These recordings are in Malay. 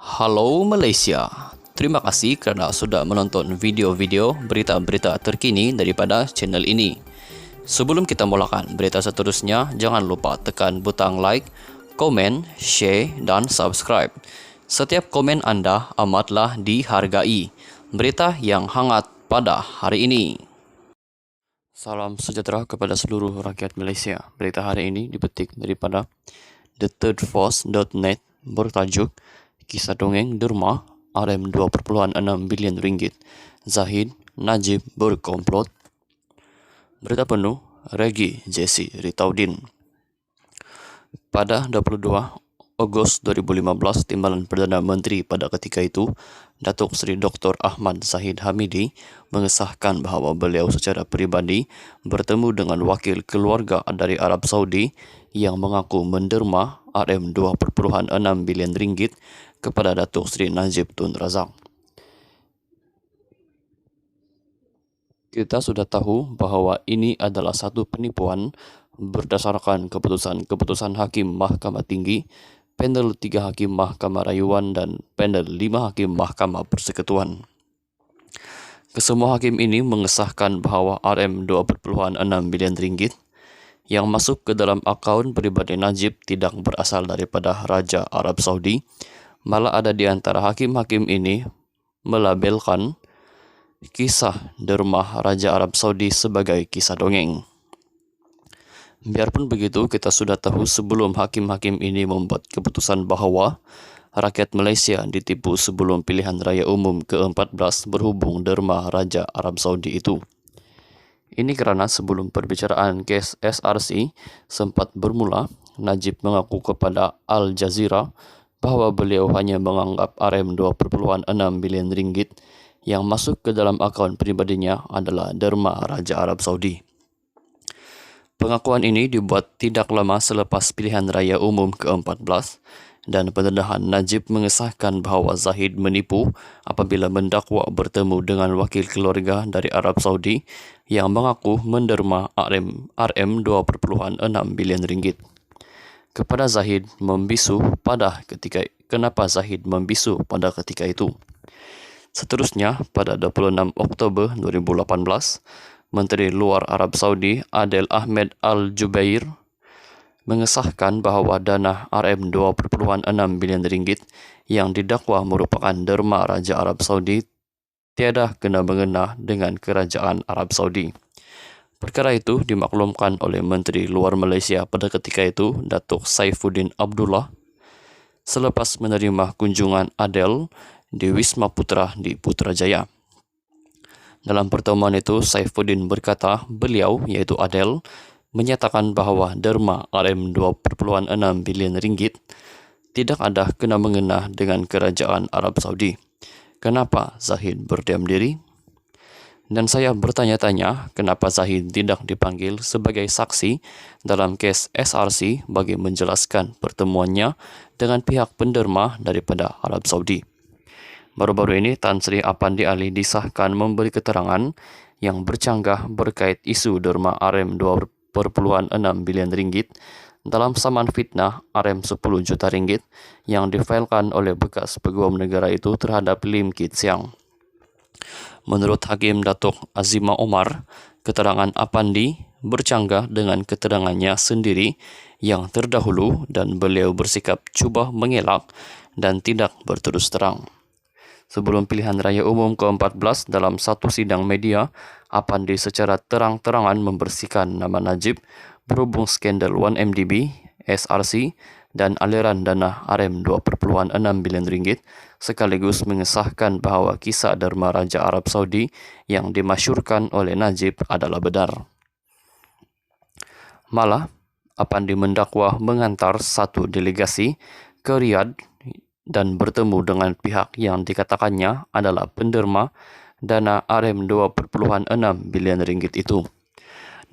Halo Malaysia, terima kasih kerana sudah menonton video-video berita-berita terkini daripada channel ini. Sebelum kita mulakan berita seterusnya, jangan lupa tekan butang like, komen, share dan subscribe. Setiap komen anda amatlah dihargai. Berita yang hangat pada hari ini. Salam sejahtera kepada seluruh rakyat Malaysia. Berita hari ini dipetik daripada thethirdforce.net bertajuk Kisah Dongeng Derma RM2.6 bilion ringgit. Zahid Najib berkomplot. Berita penuh Regi Jesse Ritaudin. Pada 22 Ogos 2015, Timbalan Perdana Menteri pada ketika itu, Datuk Seri Dr. Ahmad Zahid Hamidi mengesahkan bahawa beliau secara peribadi bertemu dengan wakil keluarga dari Arab Saudi yang mengaku menderma RM2.6 bilion ringgit kepada Datuk Seri Najib Tun Razak. Kita sudah tahu bahawa ini adalah satu penipuan berdasarkan keputusan Hakim Mahkamah Tinggi, panel 3 Hakim Mahkamah Rayuan dan panel 5 Hakim Mahkamah Persekutuan. Kesemua hakim ini mengesahkan bahawa RM2.6 bilion ringgit yang masuk ke dalam akaun peribadi Najib tidak berasal daripada Raja Arab Saudi. Malah ada di antara hakim-hakim ini melabelkan kisah derma Raja Arab Saudi sebagai kisah dongeng. Biarpun begitu, kita sudah tahu sebelum hakim-hakim ini membuat keputusan bahawa rakyat Malaysia ditipu sebelum pilihan raya umum ke-14 berhubung derma Raja Arab Saudi itu. Ini kerana sebelum perbicaraan kes SRC sempat bermula, Najib mengaku kepada Al Jazeera bahawa beliau hanya menganggap RM2.6 bilion ringgit yang masuk ke dalam akaun pribadinya adalah derma Raja Arab Saudi. Pengakuan ini dibuat tidak lama selepas pilihan raya umum ke-14 dan pendedahan Najib mengesahkan bahawa Zahid menipu apabila mendakwa bertemu dengan wakil keluarga dari Arab Saudi yang mengaku menderma RM2.6 bilion ringgit. Kenapa Zahid membisu pada ketika itu. Seterusnya, pada 26 Oktober 2018, Menteri Luar Arab Saudi Adel Ahmed Al-Jubair mengesahkan bahawa dana RM2.6 bilion ringgit yang didakwa merupakan derma Raja Arab Saudi tiada kena-mengena dengan Kerajaan Arab Saudi. Perkara itu dimaklumkan oleh Menteri Luar Malaysia pada ketika itu, Datuk Saifuddin Abdullah, selepas menerima kunjungan Adel di Wisma Putra di Putrajaya. Dalam pertemuan itu, Saifuddin berkata beliau, iaitu Adel, menyatakan bahawa derma RM2.6 bilion ringgit tidak ada kena-mengena dengan Kerajaan Arab Saudi. Kenapa Zahid berdiam diri? Dan saya bertanya-tanya kenapa Zahid tidak dipanggil sebagai saksi dalam kes SRC bagi menjelaskan pertemuannya dengan pihak penderma daripada Arab Saudi. Baru-baru ini, Tan Sri Apandi Ali disahkan memberi keterangan yang bercanggah berkait isu derma RM2.6 bilion ringgit dalam saman fitnah RM10 juta ringgit yang difailkan oleh bekas peguam negara itu terhadap Lim Kit Siang. Menurut Hakim Datuk Azimah Omar, keterangan Apandi bercanggah dengan keterangannya sendiri yang terdahulu dan beliau bersikap cuba mengelak dan tidak berterus terang. Sebelum pilihan raya umum ke-14 dalam satu sidang media, Apandi secara terang-terangan membersihkan nama Najib berhubung skandal 1MDB, SRC dan aliran dana RM2.6 bilion ringgit, sekaligus mengesahkan bahawa kisah derma Raja Arab Saudi yang dimasyurkan oleh Najib adalah benar. Malah, Apandi mendakwa mengantar satu delegasi ke Riyadh dan bertemu dengan pihak yang dikatakannya adalah penderma dana RM2.6 bilion ringgit itu.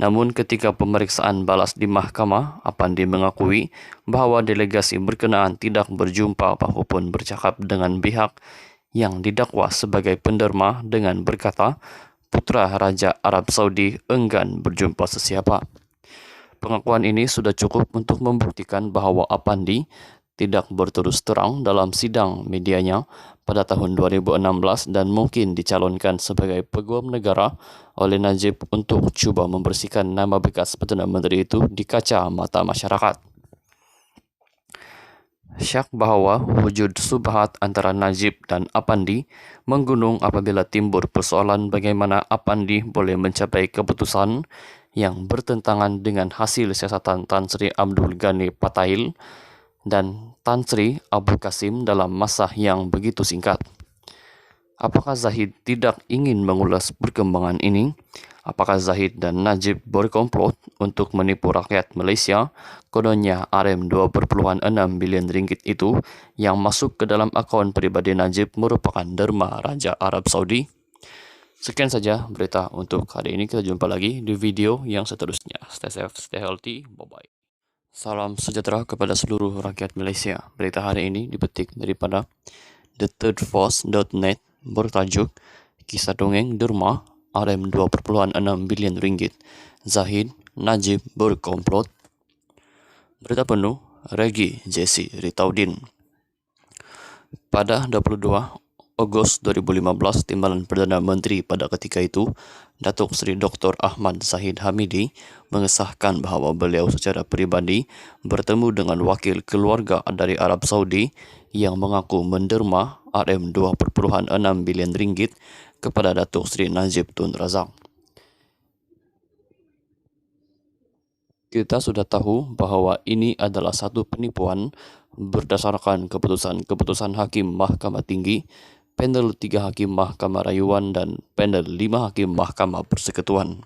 Namun ketika pemeriksaan balas di mahkamah, Apandi mengakui bahawa delegasi berkenaan tidak berjumpa maupun bercakap dengan pihak yang didakwa sebagai penderma dengan berkata putra Raja Arab Saudi enggan berjumpa sesiapa. Pengakuan ini sudah cukup untuk membuktikan bahawa Apandi tidak berterus terang dalam sidang medianya pada tahun 2016 dan mungkin dicalonkan sebagai peguam negara oleh Najib untuk cuba membersihkan nama bekas Perdana Menteri itu di kaca mata masyarakat. Syak bahawa wujud subhat antara Najib dan Apandi menggunung apabila timbul persoalan bagaimana Apandi boleh mencapai keputusan yang bertentangan dengan hasil siasatan Tan Sri Abdul Ghani Patail dan Tan Sri Abu Qasim dalam masa yang begitu singkat. Apakah Zahid tidak ingin mengulas perkembangan ini? Apakah Zahid dan Najib berkomplot untuk menipu rakyat Malaysia? Kononnya RM2.6 bilion ringgit itu yang masuk ke dalam akaun pribadi Najib merupakan derma Raja Arab Saudi. Sekian saja berita untuk hari ini. Kita jumpa lagi di video yang seterusnya. Stay safe, stay healthy. Bye-bye. Salam sejahtera kepada seluruh rakyat Malaysia. Berita hari ini dipetik daripada thethirdforce.net bertajuk Kisah Dongeng Derma RM2.6 bilion ringgit. Zahid, Najib berkomplot. Berita penuh Regi Jesse Ritaudin. Pada 22 Ogos 2015, Timbalan Perdana Menteri pada ketika itu, Datuk Seri Dr. Ahmad Zahid Hamidi mengesahkan bahawa beliau secara peribadi bertemu dengan wakil keluarga dari Arab Saudi yang mengaku menderma RM2.6 bilion ringgit kepada Datuk Seri Najib Tun Razak. Kita sudah tahu bahawa ini adalah satu penipuan berdasarkan keputusan Hakim Mahkamah Tinggi, panel 3 Hakim Mahkamah Rayuan dan panel 5 Hakim Mahkamah Persekutuan.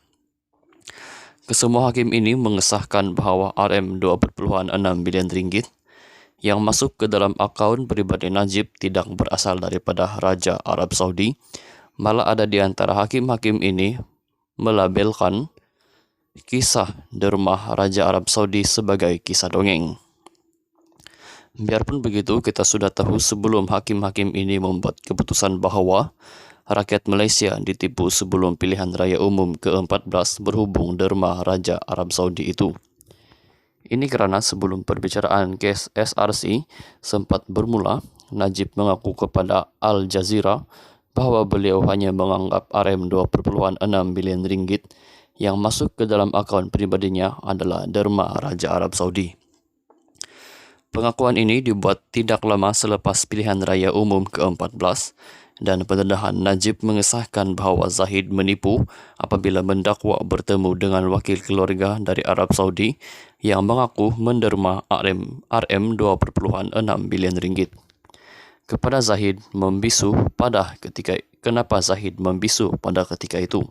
Kesemua hakim ini mengesahkan bahawa RM2.6 bilion ringgit yang masuk ke dalam akaun pribadi Najib tidak berasal daripada Raja Arab Saudi. Malah ada di antara hakim-hakim ini melabelkan kisah derma Raja Arab Saudi sebagai kisah dongeng. Biarpun begitu, kita sudah tahu sebelum hakim-hakim ini membuat keputusan bahawa rakyat Malaysia ditipu sebelum pilihan raya umum ke-14 berhubung derma Raja Arab Saudi itu. Ini kerana sebelum perbicaraan kes SRC sempat bermula, Najib mengaku kepada Al Jazeera bahawa beliau hanya menganggap RM2.6 bilion ringgit yang masuk ke dalam akaun pribadinya adalah derma Raja Arab Saudi. Pengakuan ini dibuat tidak lama selepas pilihan raya umum ke-14 dan pendedahan Najib mengesahkan bahawa Zahid menipu apabila mendakwa bertemu dengan wakil keluarga dari Arab Saudi yang mengaku menderma RM2.6 bilion ringgit. Kepada Zahid membisu kenapa Zahid membisu pada ketika itu.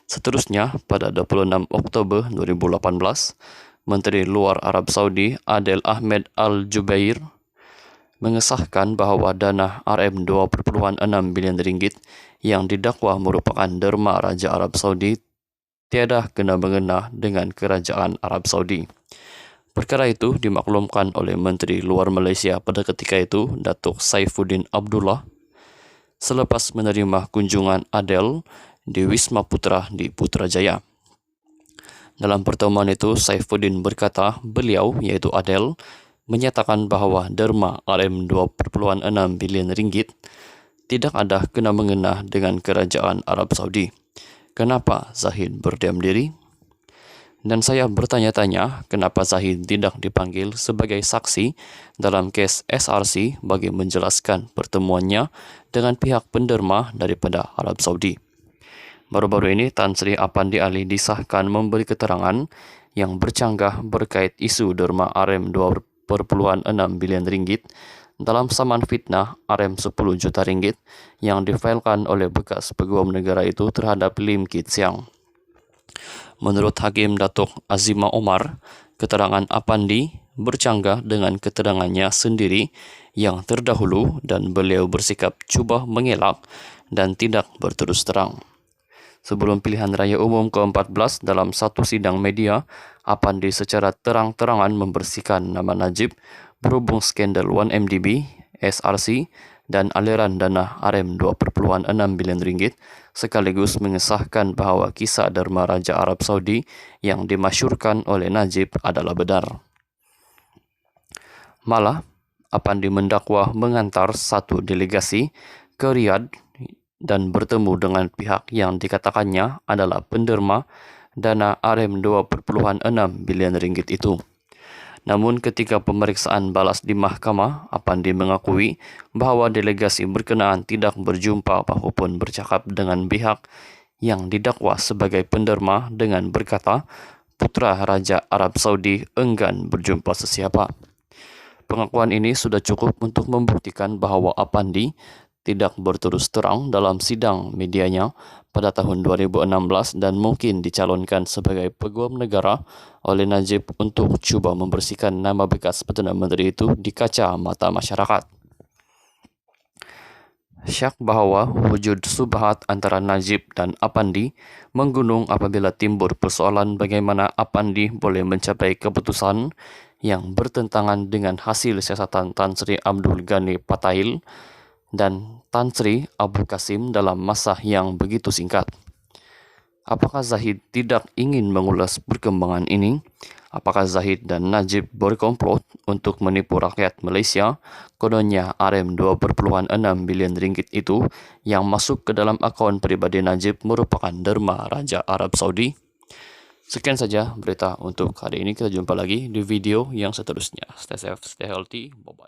Seterusnya, pada 26 Oktober 2018, Menteri Luar Arab Saudi Adel Ahmed Al-Jubair mengesahkan bahawa dana RM2.6 bilion ringgit yang didakwa merupakan derma Raja Arab Saudi tiada kena-mengena dengan Kerajaan Arab Saudi. Perkara itu dimaklumkan oleh Menteri Luar Malaysia pada ketika itu, Datuk Saifuddin Abdullah, selepas menerima kunjungan Adel di Wisma Putra di Putrajaya. Dalam pertemuan itu, Saifuddin berkata beliau, iaitu Adel, menyatakan bahawa derma RM2.6 bilion ringgit tidak ada kena-mengena dengan Kerajaan Arab Saudi. Kenapa Zahid berdiam diri? Dan saya bertanya-tanya kenapa Zahid tidak dipanggil sebagai saksi dalam kes SRC bagi menjelaskan pertemuannya dengan pihak penderma daripada Arab Saudi. Baru-baru ini, Tan Sri Apandi Ali disahkan memberi keterangan yang bercanggah berkait isu derma RM2.6 bilion ringgit dalam saman fitnah RM10 juta ringgit yang difailkan oleh bekas peguam negara itu terhadap Lim Kit Siang. Menurut Hakim Datuk Azimah Omar, keterangan Apandi bercanggah dengan keterangannya sendiri yang terdahulu dan beliau bersikap cuba mengelak dan tidak berterus terang. Sebelum pilihan raya umum ke-14 dalam satu sidang media, Apandi secara terang-terangan membersihkan nama Najib berhubung skandal 1MDB, SRC dan aliran dana RM2.6 bilion ringgit sekaligus mengesahkan bahawa kisah derma Raja Arab Saudi yang dimasyurkan oleh Najib adalah benar. Malah, Apandi mendakwa mengantar satu delegasi ke Riyadh dan bertemu dengan pihak yang dikatakannya adalah penderma dana Rm 2,6 bilion ringgit itu. Namun ketika pemeriksaan balas di mahkamah, Apandi mengakui bahwa delegasi berkenaan tidak berjumpa maupun bercakap dengan pihak yang didakwa sebagai penderma dengan berkata, putra Raja Arab Saudi enggan berjumpa sesiapa. Pengakuan ini sudah cukup untuk membuktikan bahwa Apandi tidak berterus terang dalam sidang medianya pada tahun 2016 dan mungkin dicalonkan sebagai peguam negara oleh Najib untuk cuba membersihkan nama bekas Perdana Menteri itu di kaca mata masyarakat. Syak bahwa wujud subhat antara Najib dan Apandi menggunung apabila timbul persoalan bagaimana Apandi boleh mencapai keputusan yang bertentangan dengan hasil siasatan Tan Sri Abdul Ghani Patail dan Tan Sri Abu Qasim dalam masa yang begitu singkat. Apakah Zahid tidak ingin mengulas perkembangan ini? Apakah Zahid dan Najib berkomplot untuk menipu rakyat Malaysia? Kononnya Rm 2,6 bilion ringgit itu yang masuk ke dalam akaun pribadi Najib merupakan derma Raja Arab Saudi? Sekian saja berita untuk hari ini. Kita jumpa lagi di video yang seterusnya. Stay safe, stay healthy. Bye-bye.